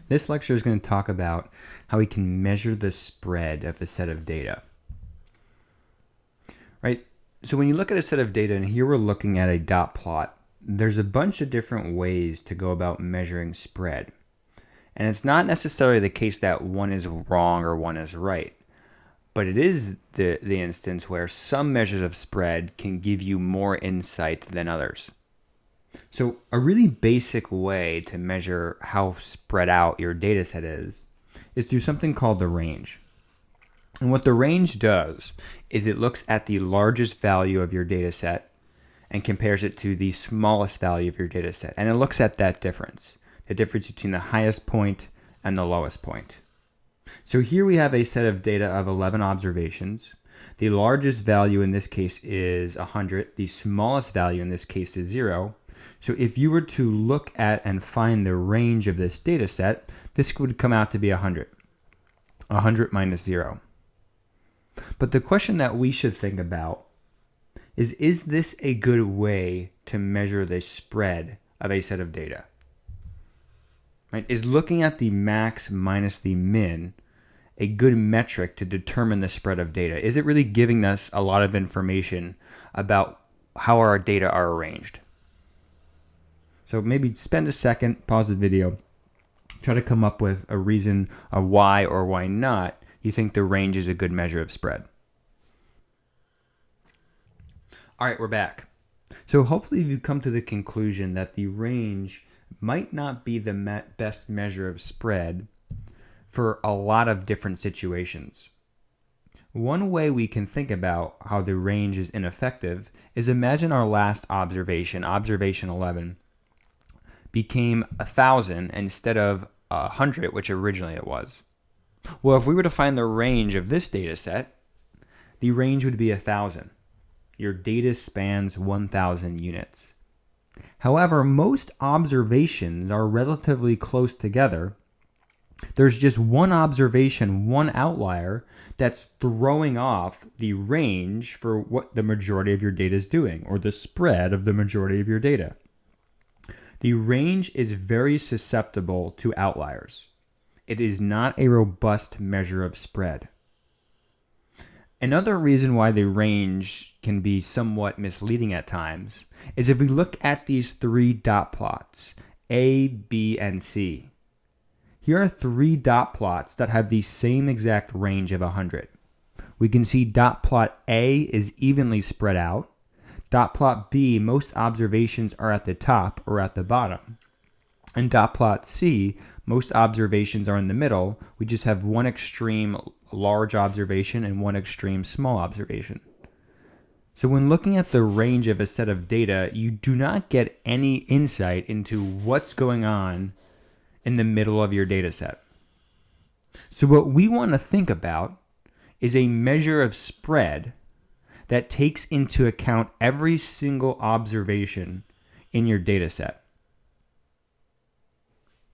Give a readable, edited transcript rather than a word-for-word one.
This lecture is going to talk about how we can measure the spread of a set of data. Right? So when you look at a set of data, and here we're looking at a dot plot, there's a bunch of different ways to go about measuring spread. And it's not necessarily the case that one is wrong or one is right, but it is the instance where some measures of spread can give you more insight than others. So a really basic way to measure how spread out your data set is through something called the range. And what the range does is it looks at the largest value of your data set and compares it to the smallest value of your data set. And it looks at that difference, the difference between the highest point and the lowest point. So here we have a set of data of 11 observations. The largest value in this case is 100. The smallest value in this case is 0. So if you were to look at and find the range of this data set, this would come out to be 100. 100 minus 0. But the question that we should think about is this a good way to measure the spread of a set of data? Right? Is looking at the max minus the min a good metric to determine the spread of data? Is it really giving us a lot of information about how our data are arranged? So maybe spend a second, pause the video, try to come up with a reason of why or why not you think the range is a good measure of spread. All right, we're back. So hopefully you've come to the conclusion that the range might not be the best measure of spread for a lot of different situations. One way we can think about how the range is ineffective is imagine our last observation, observation 11, became 1,000 instead of 100, which originally it was. Well, if we were to find the range of this data set, the range would be 1,000. Your data spans 1,000 units. However, most observations are relatively close together. There's just one observation, one outlier, that's throwing off the range for what the majority of your data is doing, or the spread of the majority of your data. The range is very susceptible to outliers. It is not a robust measure of spread. Another reason why the range can be somewhat misleading at times is if we look at these three dot plots, A, B, and C. Here are three dot plots that have the same exact range of 100. We can see dot plot A is evenly spread out. Dot plot B, most observations are at the top or at the bottom. And dot plot C, most observations are in the middle. We just have one extreme large observation and one extreme small observation. So when looking at the range of a set of data, you do not get any insight into what's going on in the middle of your data set. So what we want to think about is a measure of spread that takes into account every single observation in your data set.